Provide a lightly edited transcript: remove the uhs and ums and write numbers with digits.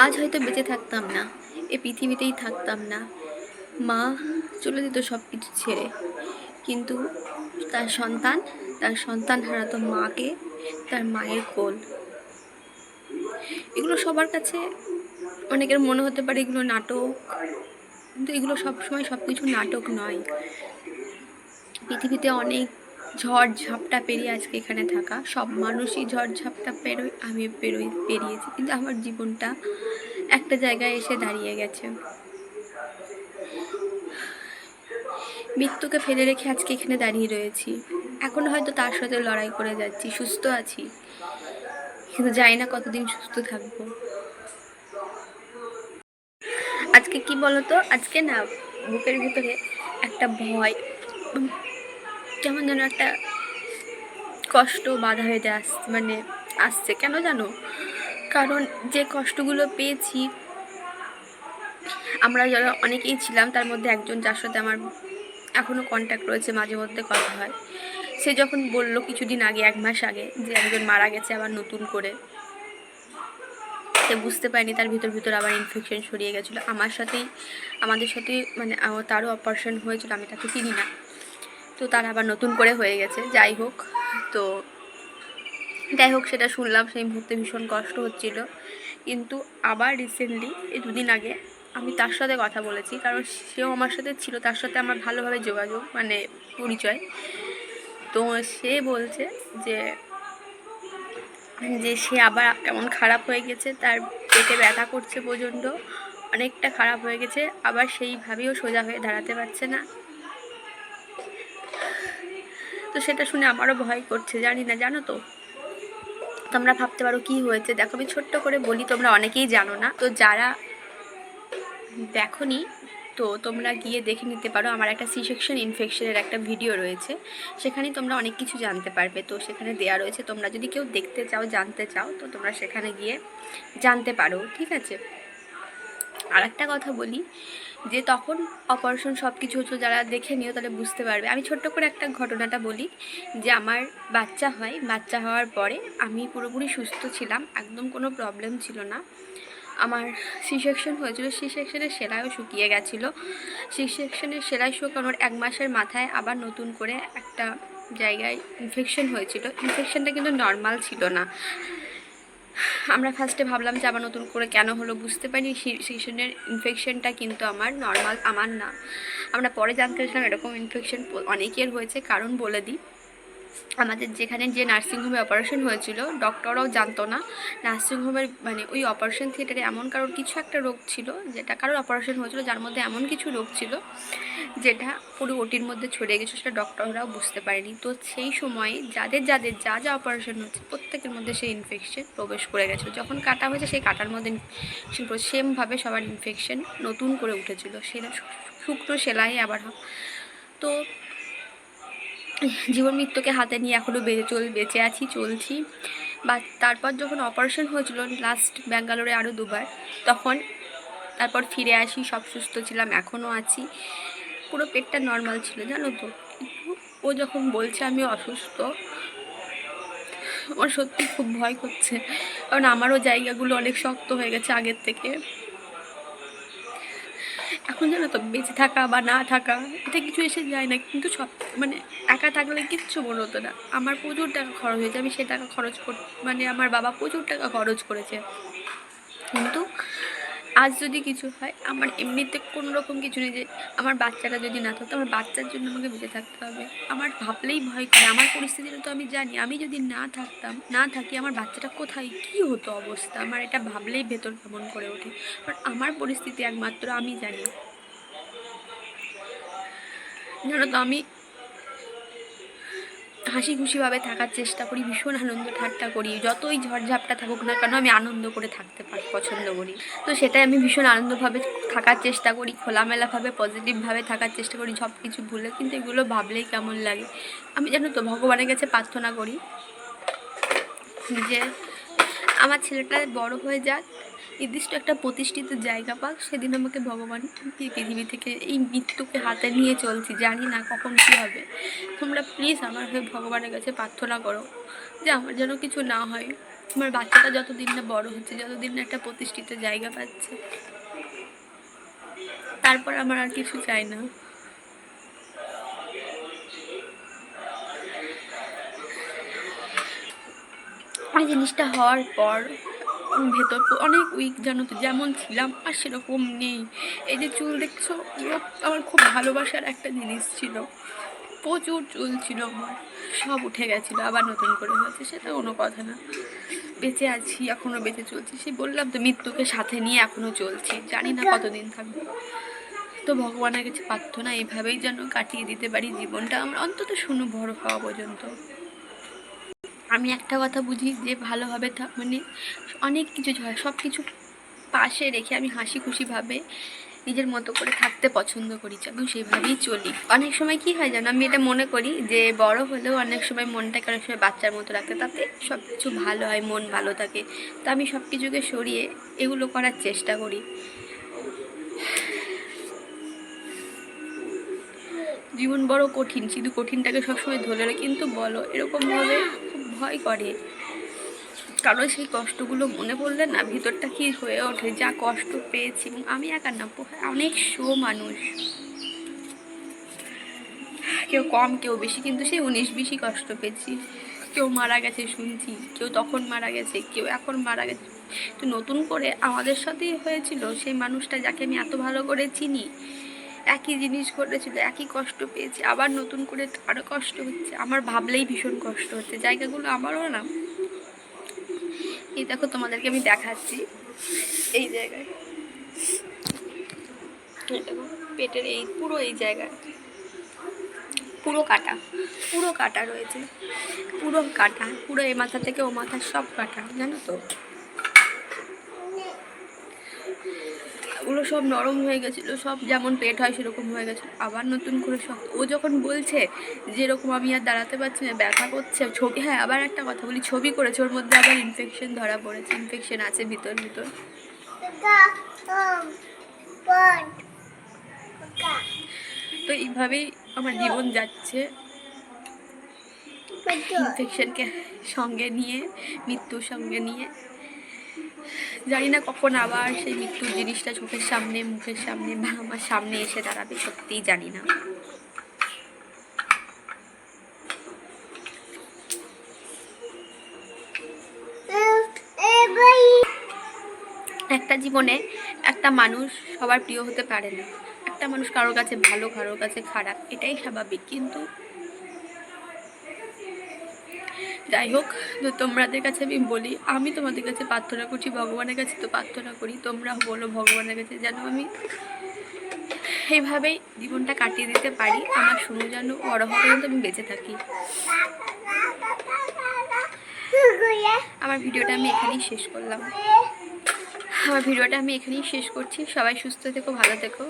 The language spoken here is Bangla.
আজ হয়তো বেঁচে থাকতাম না, এ পৃথিবীতেই থাকতাম না। মা চলে যেত সব কিছু ছেড়ে, কিন্তু তার সন্তান হারাতো মাকে, তার মায়ের কোল। এগুলো সবার কাছে অনেকের মনে হতে পারে এগুলো নাটক, কিন্তু এগুলো সবসময় সব কিছু নাটক নয়। পৃথিবীতে অনেক ঝড় ঝাপটা পেরিয়ে আজকে এখানে থাকা, সব মানুষই ঝড় ঝাপটা পেরোয়, আমি পেরিয়েছি, কিন্তু আমার জীবনটা একটা জায়গায় এসে দাঁড়িয়ে গেছে। মৃত্যুকে ফেলে রেখে আজকে এখানে দাঁড়িয়ে রয়েছি। এখন হয়তো তার সাথে লড়াই করে যাচ্ছি, সুস্থ আছি, কিন্তু জানি না কতদিন সুস্থ থাকবো। আজকে কি বলতো, আজকে না বুকের ভিতরে একটা ভয়, কেমন যেন একটা কষ্ট বাধা হয়ে আসছে কেন জানো? কারণ যে কষ্টগুলো পেয়েছি, আমরা যারা অনেকেই ছিলাম, তার মধ্যে একজন যার সাথে আমার এখনও কন্ট্যাক্ট রয়েছে, মাঝে মধ্যে কথা হয়, সে যখন বলল কিছুদিন আগে, 1 মাস আগে, যে একজন মারা গেছে আবার নতুন করে, সে বুঝতে পারেনি তার ভিতর আবার ইনফেকশন ছড়িয়ে গেছিলো। আমাদের সাথেই তারও অপারেশন হয়েছিল, আমি তাকে চিনি না, তো তার আবার নতুন করে হয়ে গেছে। যাই হোক সেটা শুনলাম, সেই মুহূর্তে ভীষণ কষ্ট হচ্ছিল। কিন্তু আবার রিসেন্টলি এই 2 দিন আগে আমি তার সাথে কথা বলেছি, কারণ সেও আমার সাথে ছিল, তার সাথে আমার ভালোভাবে যোগাযোগ, পরিচয়। তো সে বলছে যে যে সে আবার কেমন খারাপ হয়ে গেছে, তার পেটে ব্যথা করছে প্রচণ্ড, অনেকটা খারাপ হয়ে গেছে, আবার সেইভাবেও সোজা হয়ে দাঁড়াতে পারছে না। তো সেটা শুনে আমারও ভয় করছে, জানো তো। তোমরা ভাবতে পারো কি হয়েছে, দেখো আমি ছোট্ট করে বলি, তোমরা অনেকেই জানো না, তো যারা দেখোনি তো তোমরা গিয়ে দেখে নিতে পারো। আমার একটা সি সেকশন ইনফেকশনের একটা ভিডিও রয়েছে, সেখানে তোমরা অনেক কিছু জানতে পারবে। তো সেখানে দেয়া রয়েছে, তোমরা যদি কেউ দেখতে চাও, জানতে চাও, তো তোমরা সেখানে গিয়ে জানতে পারো, ঠিক আছে? আর একটা কথা বলি, যে তখন অপারেশন সব কিছু হচ্ছে, যারা দেখে নিও তাহলে বুঝতে পারবে। আমি ছোট্ট করে একটা ঘটনাটা বলি, যে আমার বাচ্চা হওয়ার পরে আমি পুরোপুরি সুস্থ ছিলাম, একদম কোনো প্রবলেম ছিল না। আমার সি সেকশন হয়েছিল, সি সেকশনের সেলাইও শুকিয়ে গেছিলো। সি সেকশনের সেলাই শুকানোর 1 মাসের মাথায় আবার নতুন করে একটা জায়গায় ইনফেকশন হয়েছিল। ইনফেকশনটা কিন্তু নর্মাল ছিল না। আমরা ফার্স্টে ভাবলাম যে আবার নতুন করে কেন হলো, বুঝতে পারিনি সি সেকশনের ইনফেকশনটা কিন্তু আমার না। আমরা পরে জানতে পেরেছিলাম এরকম ইনফেকশন অনেকের হয়েছে। কারণ বলে দিই, আমাদের যেখানে যে নার্সিংহোমে অপারেশন হয়েছিল, ডক্টররাও জানতো না নার্সিংহোমের ওই অপারেশন থিয়েটারে এমন কারোর কিছু একটা রোগ ছিল, যেটা কারোর অপারেশন হয়েছিল যার মধ্যে এমন কিছু রোগ ছিল যেটা পুরো ওটির মধ্যে ছড়িয়ে গেছে, সেটা ডক্টররাও বুঝতে পারেনি। তো সেই সময়ে যাদের যা অপারেশন হচ্ছে প্রত্যেকের মধ্যে সেই ইনফেকশন প্রবেশ করে গেছিলো। যখন কাটা হয়েছে সেই কাটার মধ্যে সেমভাবে সবার ইনফেকশন নতুন করে উঠেছিল, সেটা শুকনো সেলাই আবার। তো জীবন মৃত্যুকে হাতে নিয়ে এখনও বেঁচে আছি, চলছি। বা তারপর যখন অপারেশন হয়েছিল লাস্ট ব্যাঙ্গালোরে আরও 2বার, তারপর ফিরে আসি, সব সুস্থ ছিলাম, এখনও আছি, পুরো পেটটা নর্মাল ছিল, জানো তো। কিন্তু ও যখন বলছে আমি অসুস্থ, আমার সত্যি খুব ভয় করছে, কারণ আমারও জায়গাগুলো অনেক শক্ত হয়ে গেছে আগের থেকে। এখন জানো তো, বেঁচে থাকা বা না থাকা এটা কিছু এসে যায় না, কিন্তু সব একা থাকলে কিচ্ছু মনে হতো না। আমার প্রচুর টাকা খরচ হয়েছে, আমি সে টাকা খরচ আমার বাবা প্রচুর টাকা খরচ করেছে, কিন্তু আজ যদি কিছু হয়, আমার এমনিতে কোনো রকম কিছু নেই, যে আমার বাচ্চাটা যদি না থাকতো, আমার বাচ্চার জন্য আমাকে বেঁচে থাকতে হবে। আমার ভাবলেই ভয় করে, আমার পরিস্থিতিটা তো আমি জানি, আমি যদি না থাকি, আমার বাচ্চাটা কোথায় কী হতো অবস্থা, আমার এটা ভাবলেই ভেতর কেমন করে ওঠে। বাট আমার পরিস্থিতি একমাত্র আমি জানি, জানো তো। আমি হাসি খুশিভাবে থাকার চেষ্টা করি, ভীষণ আনন্দ ঠাট্টা করি, যতই ঝড়ঝাপটা থাকুক না কেন আমি আনন্দ করে থাকতে পছন্দ করি। তো সেটাই আমি ভীষণ আনন্দভাবে থাকার চেষ্টা করি, খোলামেলাভাবে পজিটিভভাবে থাকার চেষ্টা করি, সব কিছু ভুলে। কিন্তু এগুলো ভাবলেই কেমন লাগে। আমি জানো তো ভগবানের কাছে প্রার্থনা করি যে আমার ছেলেটা বড় হয়ে যাক, নির্দিষ্ট একটা প্রতিষ্ঠিত জায়গা পাক, সেদিন আমাকে ভগবান পৃথিবী থেকে, এই মৃত্যুকে হাতে নিয়ে চলছি, জানি না কখন কী হবে। তোমরা প্লিজ আমার হয়ে ভগবানের কাছে প্রার্থনা করো যে আমার যেন কিছু না হয়। আমার বাচ্চাটা যতদিন না বড় হচ্ছে, যতদিন না একটা প্রতিষ্ঠিত জায়গা পাচ্ছে, তারপর আমার আর কিছু চাই না। ওই জিনিসটা হওয়ার পর ভেতর অনেক উইক, জানো তো, যেমন ছিলাম আর সেরকম নেই। এই যে চুল দেখছো, আমার খুব ভালোবাসার একটা জিনিস ছিল, প্রচুর চুল ছিল আমার, সব উঠে গেছিলো, আবার নতুন করে হয়েছে, সেটা কোনো কথা না। বেঁচে আছি, এখনও বেঁচে চলছি, সে বললাম তো মৃত্যুকে সাথে নিয়ে এখনও চলছি, জানি না কতদিন থাকবো। তো ভগবানের কাছে প্রার্থনা এইভাবেই যেন কাটিয়ে দিতে পারি জীবনটা আমার, অন্তত শুনো বড় হওয়া পর্যন্ত। আমি একটা কথা বুঝি যে ভালোভাবে মানে অনেক কিছু হয়, সব কিছু পাশে রেখে আমি হাসি খুশিভাবে নিজের মতো করে থাকতে পছন্দ করি এবং সেইভাবেই চলি। অনেক সময় কি হয় জানো, আমি এটা মনে করি যে বড় হলেও অনেক সময় মনটাকে অনেক সময় বাচ্চার মতো রাখতে, তাতে সব কিছু ভালো হয়, মন ভালো থাকে। তো আমি সব কিছুকে সরিয়ে এগুলো করার চেষ্টা করি। জীবন বড় কঠিন, শুধু কঠিনটাকে সবসময় ধরে রাখে, কিন্তু বলো এরকমভাবে খুব ভয় করে, কারণ সেই কষ্টগুলো মনে পড়লে না ভিতরটা কি হয়ে ওঠে, যা কষ্ট পেয়েছি। এবং আমি একা না, অনেক মানুষ, কেউ কম কেউ বেশি, কিন্তু সেই 19-20ই কষ্ট পেয়েছি। কেউ মারা গেছে শুনছি, কেউ তখন মারা গেছে, কেউ এখন মারা গেছে। তো নতুন করে আমাদের সাথেই হয়েছিল সেই মানুষটা যাকে আমি এত ভালো করে চিনি, একই জিনিস ঘটেছিল, একই কষ্ট পেয়েছি, আবার নতুন করে আরও কষ্ট হচ্ছে। আমার ভাবলেই ভীষণ কষ্ট হচ্ছে, জায়গাগুলো আমারও না। এই দেখো তোমাদেরকে আমি দেখাচ্ছি, এই জায়গায় পেটের এই পুরো এই জায়গায় পুরো কাটা, পুরো কাটা রয়েছে, পুরো কাটা, পুরো এ মাথা থেকে ও মাথা সব কাটা, জানো তো। ওগুলো সব নরম হয়ে গেছিলো, সব যেমন পেট হয় সেরকম হয়ে গেছিলো, আবার নতুন করে সব। ও যখন বলছে যেরকম আমি আর দাঁড়াতে পারছি না, ব্যথা করছে, ছবি, হ্যাঁ আবার একটা কথা বলি, ছবি করেছে, ওর মধ্যে আবার ইনফেকশন ধরা পড়েছে, ইনফেকশন আছে ভিতর। তো এইভাবেই আমার জীবন যাচ্ছে, ইনফেকশনকে সঙ্গে নিয়ে, মৃত্যুর সঙ্গে নিয়ে। জানি না কখন আবার সেই মৃত্যুর জিনিসটা চোখের সামনে, মুখের সামনে বা আমার সামনে এসে দাঁড়াবে, সত্যিই জানি না। একটা জীবনে একটা মানুষ সবার প্রিয় হতে পারে না, একটা মানুষ কারোর কাছে ভালো, কারোর কাছে খারাপ, এটাই স্বাভাবিক। কিন্তু যাই হোক, তো তোমাদের কাছে আমি বলি, আমি তোমাদের কাছে প্রার্থনা করছি, ভগবানের কাছে তো প্রার্থনা করি, তোমরা বলো ভগবানের কাছে যেন আমি এইভাবেই জীবনটা কাটিয়ে দিতে পারি, আমার শুনে যেন বড় হওয়া পর্যন্ত আমি বেঁচে থাকি। আমার ভিডিওটা আমি এখানেই শেষ করলাম, আমার ভিডিওটা আমি এখানেই শেষ করছি। সবাই সুস্থ থেকো, ভালো থেকো।